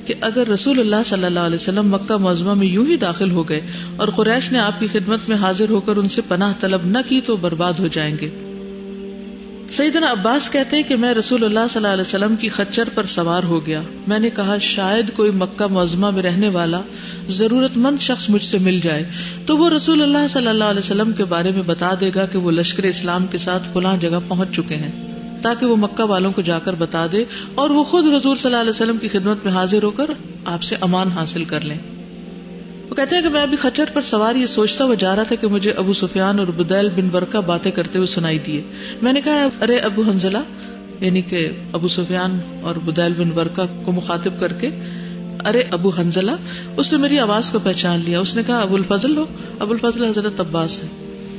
کہ اگر رسول اللہ صلی اللہ علیہ وسلم مکہ معظمہ میں یوں ہی داخل ہو گئے اور قریش نے آپ کی خدمت میں حاضر ہو کر ان سے پناہ طلب نہ کی تو برباد ہو جائیں گے. سیدنا عباس کہتے ہیں کہ میں رسول اللہ صلی اللہ علیہ وسلم کی خچر پر سوار ہو گیا. میں نے کہا شاید کوئی مکہ معظمہ میں رہنے والا ضرورت مند شخص مجھ سے مل جائے تو وہ رسول اللہ صلی اللہ علیہ وسلم کے بارے میں بتا دے گا کہ وہ لشکر اسلام کے ساتھ فلاں جگہ پہنچ چکے ہیں، تاکہ وہ مکہ والوں کو جا کر بتا دے اور وہ خود حضور صلی اللہ علیہ وسلم کی خدمت میں حاضر ہو کر آپ سے امان حاصل کر لیں. وہ کہتے ہیں کہ میں ابھی خچر پر سوار یہ سوچتا ہوا جا رہا تھا کہ مجھے ابو سفیان اور بدیل بن ورقہ باتیں کرتے ہوئے سنائی دیے. میں نے کہا ارے ابو حنزلہ، یعنی کہ ابو سفیان اور بدیل بن ورقہ کو مخاطب کر کے ارے ابو حنزلہ. اس نے میری آواز کو پہچان لیا. اس نے کہا ابو الفضل ہو؟ ابو الفضل حضرت عباس ہے.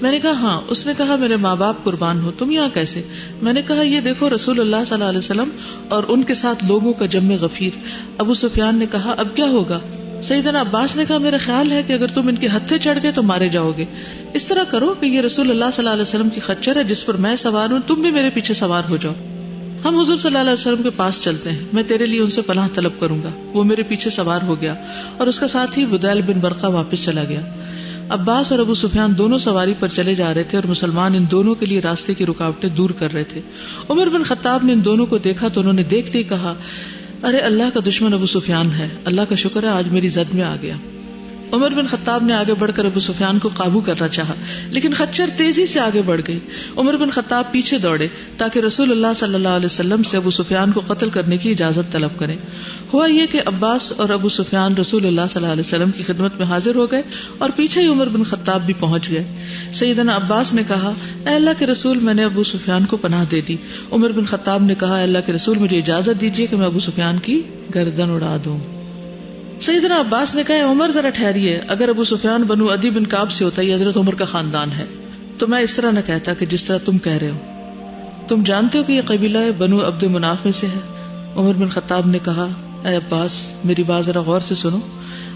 میں نے کہا ہاں. اس نے کہا میرے ماں باپ قربان ہو، تم یہاں کیسے؟ میں نے کہا یہ دیکھو رسول اللہ صلی اللہ علیہ وسلم اور ان کے ساتھ لوگوں کا جمع غفیر. ابو سفیان نے کہا اب کیا ہوگا؟ سیدنا عباس نے کہا میرا خیال ہے کہ اگر تم ان کے ہتھے چڑھ گئے تو مارے جاؤ گے. اس طرح کرو کہ یہ رسول اللہ صلی اللہ علیہ وسلم کی خچر ہے جس پر میں سوار ہوں، تم بھی میرے پیچھے سوار ہو جاؤ. ہم حضور صلی اللہ علیہ وسلم کے پاس چلتے ہیں، میں تیرے لیے ان سے پناہ طلب کروں گا. وہ میرے پیچھے سوار ہو گیا اور اس کا ساتھی بدیل بن ورقہ واپس چلا گیا. عباس اور ابو سفیان دونوں سواری پر چلے جا رہے تھے اور مسلمان ان دونوں کے لیے راستے کی رکاوٹیں دور کر رہے تھے. عمر بن خطاب نے ان دونوں کو دیکھا تو انہوں نے دیکھتے ہی کہا ارے اللہ کا دشمن ابو سفیان ہے، اللہ کا شکر ہے آج میری زد میں آ گیا. عمر بن خطاب نے آگے بڑھ کر ابو سفیان کو قابو کرنا چاہا لیکن خچر تیزی سے آگے بڑھ گئی. عمر بن خطاب پیچھے دوڑے تاکہ رسول اللہ صلی اللہ علیہ وسلم سے ابو سفیان کو قتل کرنے کی اجازت طلب کریں. ہوا یہ کہ عباس اور ابو سفیان رسول اللہ صلی اللہ علیہ وسلم کی خدمت میں حاضر ہو گئے اور پیچھے ہی عمر بن خطاب بھی پہنچ گئے. سیدنا عباس نے کہا اے اللہ کے رسول میں نے ابو سفیان کو پناہ دے دی. عمر بن خطاب نے کہا اے اللہ کے رسول مجھے اجازت دیجیے کہ میں ابو سفیان کی گردن اڑا دوں. سیدنا عباس نے کہا عمر ذرا ٹھہریے، اگر ابو سفیان بنو عدی بن کعب سے ہوتا، یہ حضرت عمر کا خاندان ہے، تو میں اس طرح نہ کہتا کہ جس طرح تم کہہ رہے ہو. تم جانتے ہو کہ یہ قبیلہ بنو عبد مناف میں سے ہے. عمر بن خطاب نے کہا اے عباس میری بات ذرا غور سے سنو.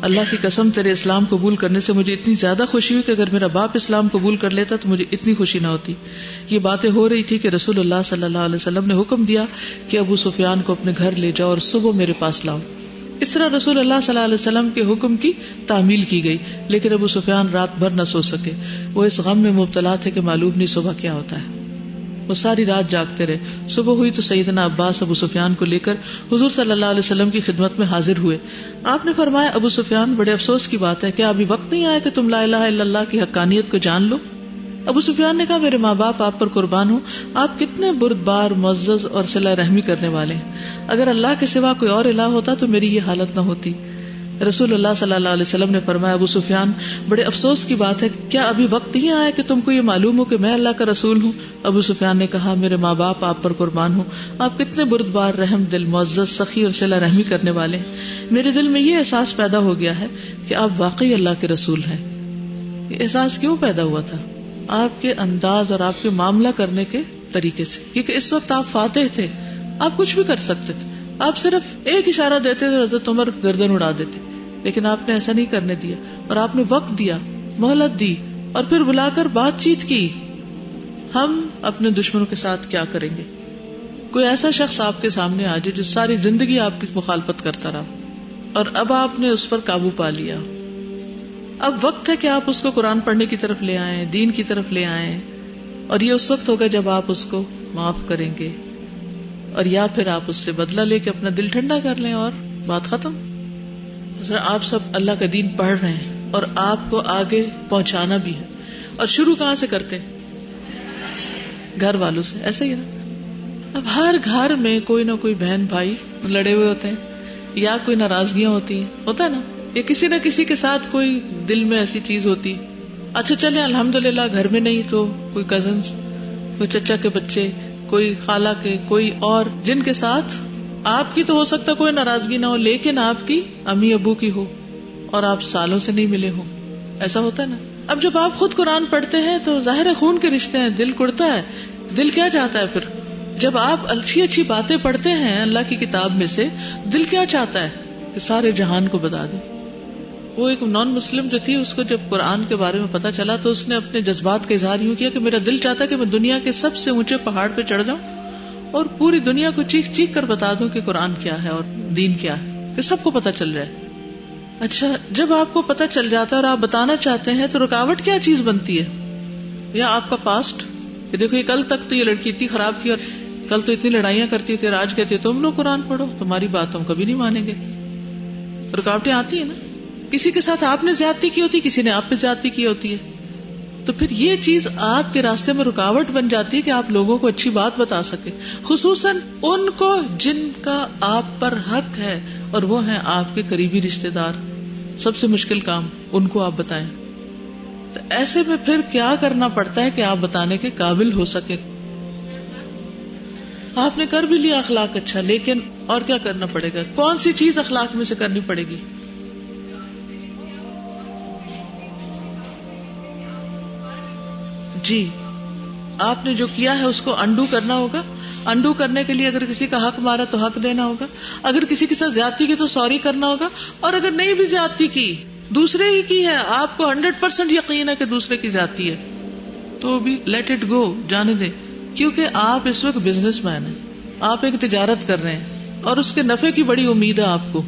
اللہ کی قسم تیرے اسلام قبول کرنے سے مجھے اتنی زیادہ خوشی ہوئی کہ اگر میرا باپ اسلام قبول کر لیتا تو مجھے اتنی خوشی نہ ہوتی. یہ باتیں ہو رہی تھی کہ رسول اللہ صلی اللہ علیہ وسلم نے حکم دیا کہ ابو سفیان کو اپنے گھر لے جاؤ اور صبح میرے پاس لاؤ. اس طرح رسول اللہ صلی اللہ علیہ وسلم کے حکم کی تعمیل کی گئی لیکن ابو سفیان رات بھر نہ سو سکے. وہ اس غم میں مبتلا تھے کہ معلوم نہیں صبح کیا ہوتا ہے. وہ ساری رات جاگتے رہے. صبح ہوئی تو سیدنا عباس ابو سفیان کو لے کر حضور صلی اللہ علیہ وسلم کی خدمت میں حاضر ہوئے. آپ نے فرمایا ابو سفیان بڑے افسوس کی بات ہے، کیا ابھی وقت نہیں آیا کہ تم لا الہ الا اللہ کی حقانیت کو جان لو؟ ابو سفیان نے کہا میرے ماں باپ آپ پر قربان ہوں، آپ کتنے بردبار معزز اور صلہ رحمی کرنے والے ہیں. اگر اللہ کے سوا کوئی اور الہ ہوتا تو میری یہ حالت نہ ہوتی. رسول اللہ صلی اللہ علیہ وسلم نے فرمایا ابو سفیان بڑے افسوس کی بات ہے، کیا ابھی وقت نہیں آیا کہ تم کو یہ معلوم ہو کہ میں اللہ کا رسول ہوں؟ ابو سفیان نے کہا میرے ماں باپ آپ پر قربان ہوں، آپ کتنے بردبار، رحم دل، معزز، سخی اور صلہ رحمی کرنے والے ہیں. میرے دل میں یہ احساس پیدا ہو گیا ہے کہ آپ واقعی اللہ کے رسول ہیں. یہ احساس کیوں پیدا ہوا تھا؟ آپ کے انداز اور آپ کے معاملہ کرنے کے طریقے سے، کیونکہ اس وقت آپ فاتح تھے، آپ کچھ بھی کر سکتے تھے. آپ صرف ایک اشارہ دیتے تھے حضرت عمر گردن اڑا دیتے، لیکن آپ نے ایسا نہیں کرنے دیا اور آپ نے وقت دیا، مہلت دی اور پھر بلا کر بات چیت کی. ہم اپنے دشمنوں کے ساتھ کیا کریں گے؟ کوئی ایسا شخص آپ کے سامنے آ جائے جو ساری زندگی آپ کی مخالفت کرتا رہا اور اب آپ نے اس پر قابو پا لیا. اب وقت ہے کہ آپ اس کو قرآن پڑھنے کی طرف لے آئیں، دین کی طرف لے آئیں، اور یہ اس وقت ہوگا جب آپ اس کو معاف کریں گے اور یا پھر آپ اس سے بدلہ لے کے اپنا دل ٹھنڈا کر لیں اور بات ختم. آپ سب اللہ کا دین پڑھ رہے ہیں اور آپ کو آگے پہنچانا بھی ہے، اور شروع کہاں سے کرتے ہیں؟ گھر والوں سے. ایسا ہی ہے نا. اب ہر گھر میں کوئی نہ کوئی بہن بھائی لڑے ہوئے ہوتے ہیں یا کوئی ناراضگیاں ہوتی ہیں، ہوتا ہے نا، یا کسی نہ کسی کے ساتھ کوئی دل میں ایسی چیز ہوتی. اچھا چلیں الحمدللہ گھر میں نہیں تو کوئی کزنز، کوئی چچا کے بچے، کوئی خالہ کے، کوئی اور جن کے ساتھ آپ کی تو ہو سکتا کوئی ناراضگی نہ ہو لیکن آپ کی امی ابو کی ہو اور آپ سالوں سے نہیں ملے ہوں. ایسا ہوتا ہے نا. اب جب آپ خود قرآن پڑھتے ہیں تو ظاہر ہے خون کے رشتے ہیں، دل کڑتا ہے. دل کیا چاہتا ہے پھر جب آپ اچھی اچھی باتیں پڑھتے ہیں اللہ کی کتاب میں سے؟ دل کیا چاہتا ہے کہ سارے جہان کو بتا دیں. وہ ایک نان مسلم جو تھی، اس کو جب قرآن کے بارے میں پتا چلا تو اس نے اپنے جذبات کا اظہار یوں کیا کہ میرا دل چاہتا ہے کہ میں دنیا کے سب سے اونچے پہاڑ پہ چڑھ جاؤں اور پوری دنیا کو چیخ چیخ کر بتا دوں کہ قرآن کیا ہے اور دین کیا ہے، کہ سب کو پتا چل جائے. اچھا جب آپ کو پتا چل جاتا ہے اور آپ بتانا چاہتے ہیں تو رکاوٹ کیا چیز بنتی ہے؟ یا آپ کا پاسٹ، کہ دیکھو یہ کل تک تو یہ لڑکی اتنی خراب تھی اور کل تو اتنی لڑائیاں کرتی تھی اور آج کہتی ہے تم لوگ قرآن پڑھو، تمہاری بات ہم کبھی نہیں مانیں گے. رکاوٹیں آتی ہیں نا. کسی کے ساتھ آپ نے زیادتی کی ہوتی، کسی نے آپ پہ زیادتی کی ہوتی ہے، تو پھر یہ چیز آپ کے راستے میں رکاوٹ بن جاتی ہے کہ آپ لوگوں کو اچھی بات بتا سکے، خصوصاً ان کو جن کا آپ پر حق ہے اور وہ ہیں آپ کے قریبی رشتہ دار. سب سے مشکل کام ان کو آپ بتائیں. تو ایسے میں پھر کیا کرنا پڑتا ہے کہ آپ بتانے کے قابل ہو سکے. آپ نے کر بھی لیا اخلاق اچھا، لیکن اور کیا کرنا پڑے گا؟ کون سی چیز اخلاق میں سے کرنی پڑے گی؟ جی، آپ نے جو کیا ہے اس کو انڈو کرنا ہوگا. انڈو کرنے کے لیے اگر کسی کا حق مارا تو حق دینا ہوگا، اگر کسی کے ساتھ زیادتی کی تو سوری کرنا ہوگا، اور اگر نہیں بھی زیادتی کی، دوسرے ہی کی ہے، آپ کو 100% یقین ہے کہ دوسرے کی زیادتی ہے، تو بھی لیٹ اٹ گو، جانے دیں. کیونکہ آپ اس وقت بزنس مین ہیں، آپ ایک تجارت کر رہے ہیں اور اس کے نفع کی بڑی امید ہے آپ کو،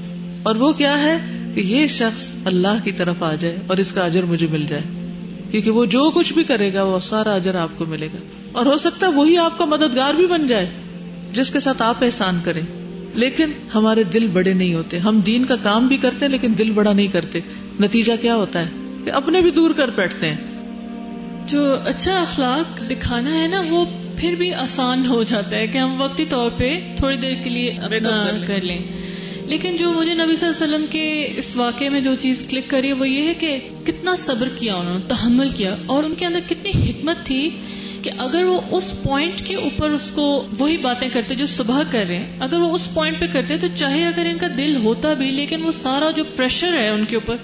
اور وہ کیا ہے کہ یہ شخص اللہ کی طرف آ جائے اور اس کا اجر مجھے مل جائے. کیونکہ وہ جو کچھ بھی کرے گا وہ سارا اجر آپ کو ملے گا، اور ہو سکتا ہے وہی آپ کا مددگار بھی بن جائے جس کے ساتھ آپ احسان کریں. لیکن ہمارے دل بڑے نہیں ہوتے، ہم دین کا کام بھی کرتے ہیں لیکن دل بڑا نہیں کرتے. نتیجہ کیا ہوتا ہے کہ اپنے بھی دور کر بیٹھتے ہیں. جو اچھا اخلاق دکھانا ہے نا، وہ پھر بھی آسان ہو جاتا ہے کہ ہم وقتی طور پہ تھوڑی دیر کے لیے اپنا کر لیں. لیکن جو مجھے نبی صلی اللہ علیہ وسلم کے اس واقعے میں جو چیز کلک کری وہ یہ ہے کہ کتنا صبر کیا انہوں نے، تحمل کیا، اور ان کے اندر کتنی حکمت تھی کہ اگر وہ اس پوائنٹ کے اوپر اس کو وہی باتیں کرتے جو صبح کر رہے ہیں، اگر وہ اس پوائنٹ پہ کرتے تو چاہے اگر ان کا دل ہوتا بھی، لیکن وہ سارا جو پریشر ہے ان کے اوپر،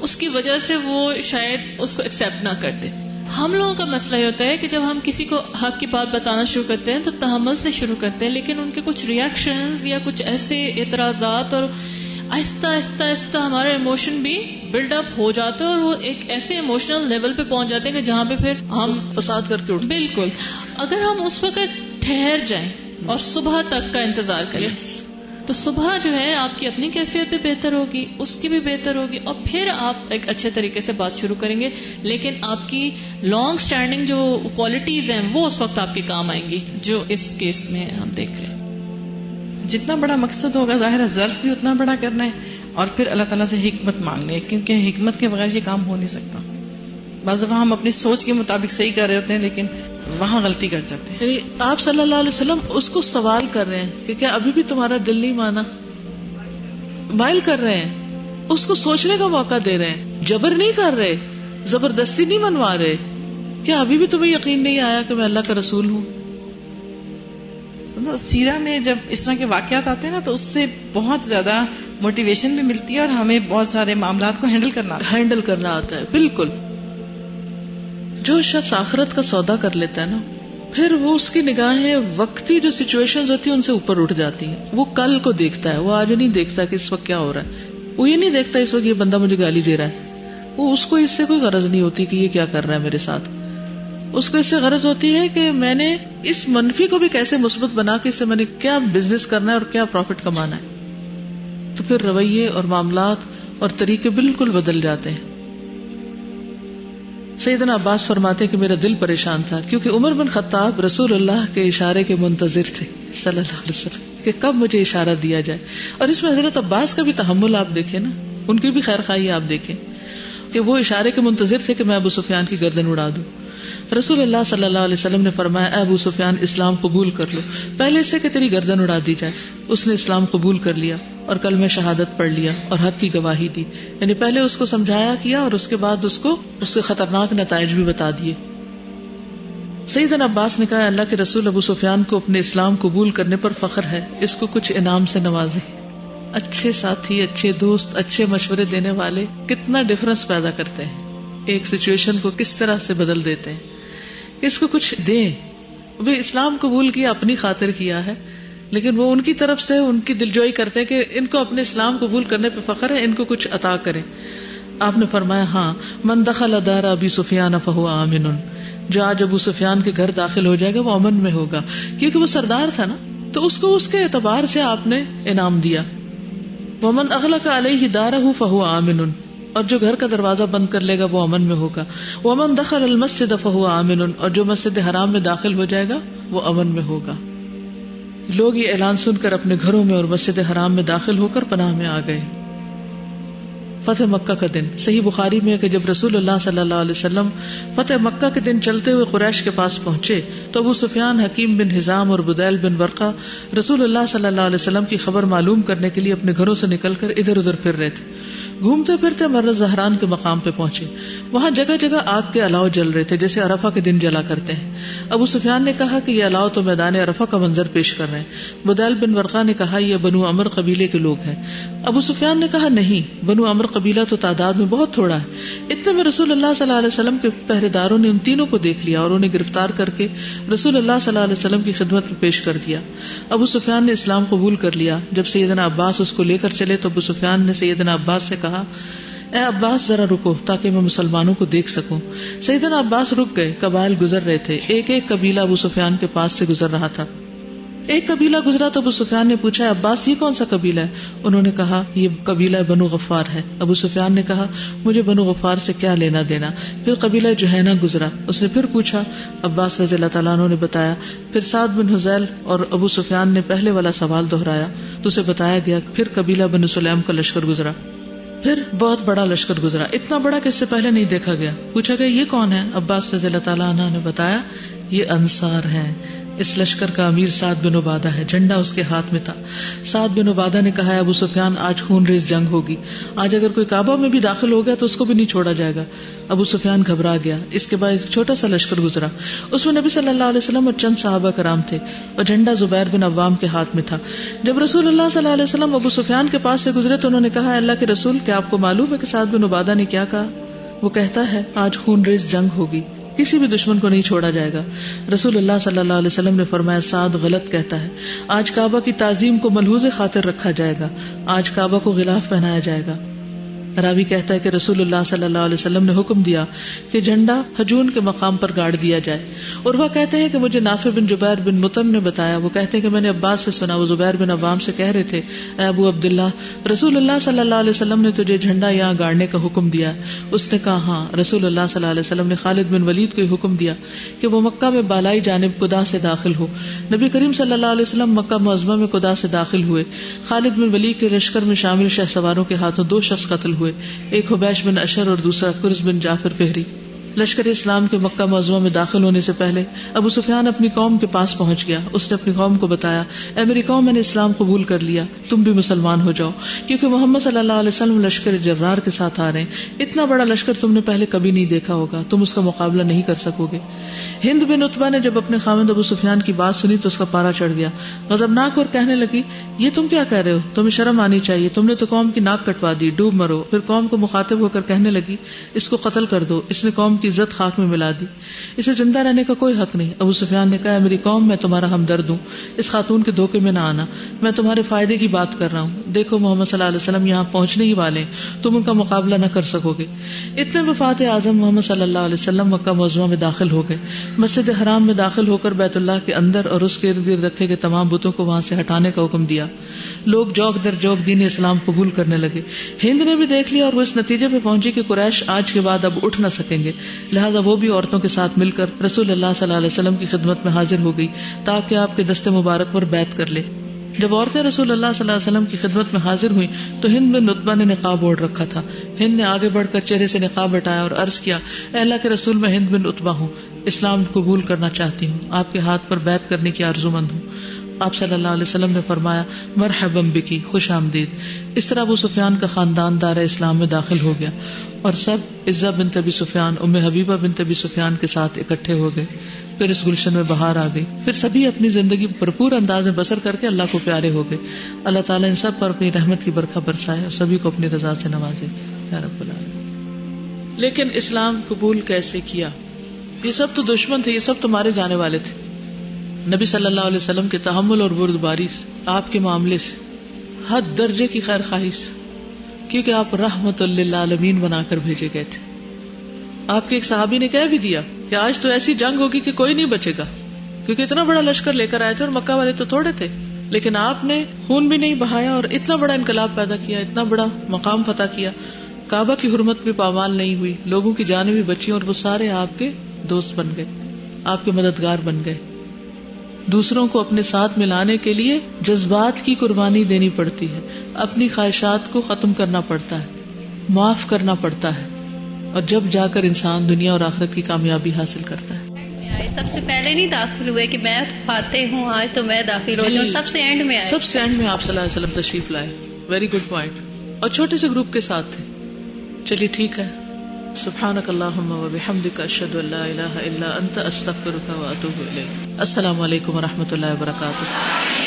اس کی وجہ سے وہ شاید اس کو ایکسیپٹ نہ کرتے. ہم لوگوں کا مسئلہ یہ ہوتا ہے کہ جب ہم کسی کو حق کی بات بتانا شروع کرتے ہیں تو تحمل سے شروع کرتے ہیں، لیکن ان کے کچھ ریئیکشنز یا کچھ ایسے اعتراضات، اور آہستہ آہستہ آہستہ ہمارا ایموشن بھی بلڈ اپ ہو جاتا ہے، اور وہ ایک ایسے ایموشنل لیول پہ پہنچ جاتے ہیں کہ جہاں پہ پھر ہم فساد کر کے اٹھتے. بالکل. اگر ہم اس وقت ٹھہر جائیں اور صبح تک کا انتظار کریں تو صبح جو ہے آپ کی اپنی کیفیت بھی بہتر ہوگی، اس کی بھی بہتر ہوگی، اور پھر آپ ایک اچھے طریقے سے بات شروع کریں گے. لیکن آپ کی لانگ سٹینڈنگ جو کوالٹیز ہیں وہ اس وقت آپ کے کام آئیں گی، جو اس کیس میں ہم دیکھ رہے ہیں. جتنا بڑا مقصد ہوگا ظاہر ہے ظرف بھی اتنا بڑا کرنا ہے، اور پھر اللہ تعالیٰ سے حکمت مانگنی ہے، کیونکہ حکمت کے بغیر یہ کام ہو نہیں سکتا. بعض دفعہ ہم اپنی سوچ کے مطابق صحیح کر رہے ہوتے ہیں لیکن وہاں غلطی کر جاتے ہیں. یعنی آپ صلی اللہ علیہ وسلم اس کو سوال کر رہے ہیں کہ کیا ابھی بھی تمہارا دل نہیں مانا، مائل کر رہے ہیں، اس کو سوچنے کا موقع دے رہے ہیں، جبر نہیں کر رہے، زبردستی نہیں منوا رہے. کیا ابھی بھی تمہیں یقین نہیں آیا کہ میں اللہ کا رسول ہوں؟ سیرہ میں جب اس طرح کے واقعات آتے ہیں نا تو اس سے بہت زیادہ موٹیویشن بھی ملتی ہے، اور ہمیں بہت سارے معاملات کو ہینڈل کرنا آتا ہے. بالکل. جو شخص آخرت کا سودا کر لیتا ہے نا، پھر وہ اس کی نگاہیں وقتی جو سچویشنز ہوتی ہیں ان سے اوپر اٹھ جاتی ہیں. وہ کل کو دیکھتا ہے، وہ آج نہیں دیکھتا کہ اس وقت کیا ہو رہا ہے. وہ یہ نہیں دیکھتا اس وقت یہ بندہ مجھے گالی دے رہا ہے، وہ اس کو اس سے کوئی غرض نہیں ہوتی کہ یہ کیا کر رہا ہے میرے ساتھ. اس کو اس سے غرض ہوتی ہے کہ میں نے اس منفی کو بھی کیسے مثبت بنا کے اس سے میں نے کیا بزنس کرنا ہے اور کیا پروفٹ کمانا ہے. تو پھر رویے اور معاملات اور طریقے بالکل بدل جاتے ہیں. سیدنا عباس فرماتے کہ میرا دل پریشان تھا کیونکہ عمر بن خطاب رسول اللہ کے اشارے کے منتظر تھے صلی اللہ علیہ وسلم کہ کب مجھے اشارہ دیا جائے. اور اس میں حضرت عباس کا بھی تحمل آپ دیکھیں نا، ان کی بھی خیر خواہی آپ دیکھیں کہ وہ اشارے کے منتظر تھے کہ میں ابو سفیان کی گردن اڑا دوں. رسول اللہ صلی اللہ علیہ وسلم نے فرمایا اے ابو سفیان اسلام قبول کر لو پہلے سے کہ تیری گردن اڑا دی جائے. اس نے اسلام قبول کر لیا اور کلمہ شہادت پڑھ لیا اور حق کی گواہی دی. یعنی پہلے اس کو سمجھایا کیا اور اس کے بعد اس کے خطرناک نتائج بھی بتا دیے. سیدنا عباس نے کہا اللہ کے رسول ابو سفیان کو اپنے اسلام قبول کرنے پر فخر ہے، اس کو کچھ انعام سے نوازے. اچھے ساتھی، اچھے دوست، اچھے مشورے دینے والے کتنا ڈفرنس پیدا کرتے ہیں، ایک سچویشن کو کس طرح سے بدل دیتے ہیں. اس کو کچھ دیں. وہ اسلام قبول کیا اپنی خاطر کیا ہے، لیکن وہ ان کی طرف سے ان کی دلجوئی کرتے ہیں کہ ان کو اپنے اسلام قبول کرنے پہ فخر ہے، ان کو کچھ عطا کریں. آپ نے فرمایا ہاں من دخل دار ابی سفیان فہو آمن، جو آج ابو سفیان کے گھر داخل ہو جائے گا وہ امن میں ہوگا، کیونکہ وہ سردار تھا نا، تو اس کو اس کے اعتبار سے آپ نے انعام دیا. ومن اغلق علیہ دارہ فہو آمن، اور جو گھر کا دروازہ بند کر لے گا وہ امن میں ہوگا. ومن دخل المسجد فهو آمن، اور جو مسجد حرام میں داخل ہو جائے گا وہ امن میں ہوگا. لوگ یہ اعلان سن کر اپنے گھروں میں اور مسجد حرام میں داخل ہو کر پناہ میں آ گئے. فتح مکہ کا دن. صحیح بخاری میں ہے کہ جب رسول اللہ صلی اللہ علیہ وسلم فتح مکہ کے دن چلتے ہوئے قریش کے پاس پہنچے تو ابو سفیان، حکیم بن حزام اور بدیل بن ورقہ رسول اللہ صلی اللہ علیہ وسلم کی خبر معلوم کرنے کے لیے اپنے گھروں سے نکل کر ادھر ادھر پھر رہے تھے. گھومتے پھرتے مرہ زہران کے مقام پہ پہنچے. وہاں جگہ جگہ آگ کے الاؤ جل رہے تھے جیسے عرفہ کے دن جلا کرتے ہیں. ابو سفیان نے کہا کہ یہ الاؤ تو میدان عرفہ کا منظر پیش کر رہے ہیں. بدیل بن ورقہ نے کہا یہ بنو عمر قبیلے کے لوگ ہیں. ابو سفیان نے کہا نہیں، بنو عمر قبیلہ تو تعداد میں بہت تھوڑا ہے. اتنے میں رسول اللہ صلی اللہ علیہ وسلم کے پہرے داروں نے ان تینوں کو دیکھ لیا اور انہیں گرفتار کر کے رسول اللہ صلی اللہ علیہ وسلم کی خدمت میں پیش کر دیا. ابو سفیان نے اسلام قبول کر لیا. جب سیدنا عباس اس کو لے کر چلے تو ابو سفیان نے سیدنا عباس سے کہا اے عباس ذرا رکو تاکہ میں مسلمانوں کو دیکھ سکوں. سیدنا عباس رک گئے. قبائل گزر رہے تھے. ایک ایک قبیلہ ابو سفیان کے پاس سے گزر رہا تھا. ایک قبیلہ گزرا تو ابو سفیان نے پوچھا عباس یہ کون سا قبیلہ ہے؟ انہوں نے کہا یہ قبیلہ بنو غفار ہے. ابو سفیان نے کہا مجھے بنو غفار سے کیا لینا دینا. پھر قبیلہ جوہینہ گزرا. اس نے پھر پوچھا. عباس رضی اللہ تعالیٰ عنہ نے بتایا. پھر سعد بن حذیل اور ابو سفیان نے پہلے والا سوال دہرایا تو اسے بتایا گیا. پھر قبیلہ بنو سلیم کا لشکر گزرا. پھر بہت بڑا لشکر گزرا، اتنا بڑا کہ اس سے پہلے نہیں دیکھا گیا. پوچھا گیا یہ کون ہے؟ عباس رضی اللہ تعالیٰ عنہ نے بتایا یہ انصار ہیں. اس لشکر کا امیر سعد بن عبادہ ہے. جھنڈا اس کے ہاتھ میں تھا. سعد بن عبادہ نے کہا ابو سفیان آج خون ریز جنگ ہوگی. آج اگر کوئی کعبہ میں بھی داخل ہو گیا تو اس کو بھی نہیں چھوڑا جائے گا. ابو سفیان گھبرا گیا. اس کے بعد ایک چھوٹا سا لشکر گزرا. اس میں نبی صلی اللہ علیہ وسلم اور چند صحابہ کرام تھے اور جھنڈا زبیر بن عوام کے ہاتھ میں تھا. جب رسول اللہ صلی اللہ علیہ وسلم ابو سفیان کے پاس سے گزرے تو انہوں نے کہا اللہ کے رسول کیا آپ کو معلوم ہے کہ سعد بن عبادہ نے کیا کہا؟ وہ کہتا ہے آج خون ریز جنگ ہوگی، کسی بھی دشمن کو نہیں چھوڑا جائے گا. رسول اللہ صلی اللہ علیہ وسلم نے فرمایا سعد غلط کہتا ہے. آج کعبہ کی تعظیم کو ملحوظ خاطر رکھا جائے گا. آج کعبہ کو غلاف پہنایا جائے گا. راوی کہتا ہے کہ رسول اللہ صلی اللہ علیہ وسلم نے حکم دیا کہ جھنڈا ہجون کے مقام پر گاڑ دیا جائے. اور وہ کہتے ہیں کہ مجھے نافع بن جبیر بن مطعم نے بتایا. وہ کہتے ہیں کہ میں نے عباس سے سنا. وہ زبیر بن عوام سے کہہ رہے تھے اے ابو عبداللہ رسول اللہ صلی اللہ علیہ وسلم نے تجھے جھنڈا یہاں گاڑنے کا حکم دیا. اس نے کہا ہاں. رسول اللہ صلی اللہ علیہ وسلم نے خالد بن ولید کو حکم دیا کہ وہ مکہ میں بالائی جانب قدا سے داخل ہو. نبی کریم صلی اللہ علیہ وسلم مکہ معظمہ میں قدا سے داخل ہوئے. خالد بن ولید کے لشکر میں شامل شہ سواروں کے ہاتھوں 2 شخص قتل ہوئے، ایک حبیش بن اشر اور دوسرا کرز بن جعفر فہری. لشکر اسلام کے مکہ معظمہ میں داخل ہونے سے پہلے ابو سفیان اپنی قوم کے پاس پہنچ گیا. اس نے اپنی قوم کو بتایا اے میری قوم میں نے اسلام قبول کر لیا، تم بھی مسلمان ہو جاؤ کیونکہ محمد صلی اللہ علیہ وسلم لشکر جرار کے ساتھ آ رہے ہیں. اتنا بڑا لشکر تم نے پہلے کبھی نہیں دیکھا ہوگا، تم اس کا مقابلہ نہیں کر سکو گے. ہند بن عتبہ نے جب اپنے خاوند ابو سفیان کی بات سنی تو اس کا پارا چڑھ گیا، غضبناک، اور کہنے لگی یہ تم کیا کہہ رہے ہو؟ تمہیں شرم آنی چاہیے، تم نے تو قوم کی ناک کٹوا دی، ڈوب مرو. پھر قوم کو مخاطب ہو کر کہنے لگی اس کو قتل کر دو، اس نے قوم کی عزت خاک میں ملا دی، اسے زندہ رہنے کا کوئی حق نہیں. ابو سفیان نے کہا میری قوم میں تمہارا ہمدرد ہوں، اس خاتون کے دھوکے میں نہ آنا، میں تمہارے فائدے کی بات کر رہا ہوں. دیکھو محمد صلی اللہ علیہ وسلم یہاں پہنچنے ہی والے ہیں، تم ان کا مقابلہ نہ کر سکو گے. اتنے میں فاتح اعظم محمد صلی اللہ علیہ وسلم مکہ معظمہ میں داخل ہو گئے. مسجد حرام میں داخل ہو کر بیت اللہ کے اندر اور اس کے ارد گرد رکھے گئے تمام بتوں کو وہاں سے ہٹانے کا حکم دیا. لوگ جوک در جوک دین اسلام قبول کرنے لگے. ہند نے بھی دیکھ لیا اور وہ اس نتیجے پہ پہنچی کہ قریش آج کے بعد اب اٹھ نہ سکیں گے، لہٰذا وہ بھی عورتوں کے ساتھ مل کر رسول اللہ صلی اللہ علیہ وسلم کی خدمت میں حاضر ہو گئی تاکہ آپ کے دست مبارک پر بیعت کر لے. جب عورتیں رسول اللہ صلی اللہ علیہ وسلم کی خدمت میں حاضر ہوئیں تو ہند بن عتبہ نے نقاب اوڑھ رکھا تھا. ہند نے آگے بڑھ کر چہرے سے نقاب ہٹایا اور عرض کیا اے اللہ کے رسول میں ہند بن عتبہ ہوں، اسلام قبول کرنا چاہتی ہوں، آپ کے ہاتھ پر بیعت کرنے کی آرزو مند ہوں. آپ صلی اللہ علیہ وسلم نے فرمایا مرحبا بکی، خوش آمدید. اس طرح ابو سفیان کا خاندان دار اسلام میں داخل ہو گیا اور سب عزہ بنت ابی سفیان، ام حبیبہ بنت ابی سفیان کے ساتھ اکٹھے ہو گئے. پھر اس گلشن میں بہار آ گئی. پھر سبھی اپنی زندگی بھرپور انداز میں بسر کر کے اللہ کو پیارے ہو گئے. اللہ تعالیٰ ان سب پر اپنی رحمت کی برکھا برسائے اور سبھی کو اپنی رضا سے نوازے یا رب العالمین. لیکن اسلام قبول کیسے کیا؟ یہ سب تو دشمن تھے، یہ سب تو مارے جانے والے تھے. نبی صلی اللہ علیہ وسلم کے تحمل اور بردباری سے، آپ کے معاملے سے، حد درجے کی خیر خواہی سے، کیونکہ آپ رحمت للعالمین بنا کر بھیجے گئے تھے. آپ کے ایک صحابی نے کہہ بھی دیا کہ آج تو ایسی جنگ ہوگی کہ کوئی نہیں بچے گا، کیونکہ اتنا بڑا لشکر لے کر آئے تھے اور مکہ والے تو تھوڑے تھے. لیکن آپ نے خون بھی نہیں بہایا اور اتنا بڑا انقلاب پیدا کیا، اتنا بڑا مقام فتح کیا. کعبہ کی حرمت بھی پامال نہیں ہوئی، لوگوں کی جانیں بھی بچی اور وہ سارے آپ کے دوست بن گئے، آپ کے مددگار بن گئے. دوسروں کو اپنے ساتھ ملانے کے لیے جذبات کی قربانی دینی پڑتی ہے، اپنی خواہشات کو ختم کرنا پڑتا ہے، معاف کرنا پڑتا ہے، اور جب جا کر انسان دنیا اور آخرت کی کامیابی حاصل کرتا ہے. سب سے پہلے نہیں داخل ہوئے کہ میں فاتح ہوں آج تو میں داخل ہو جاؤں، سب سے اینڈ میں آئے، سب سے اینڈ میں آپ صلی اللہ علیہ وسلم تشریف لائے. Very good point. اور چھوٹے سے گروپ کے ساتھ تھے. چلیے ٹھیک ہے. سبحانک اللہم وبحمدک اشہد ان لا الہ الا انت استغفرک واتوب الیک. السلام علیکم ورحمۃ اللہ وبرکاتہ.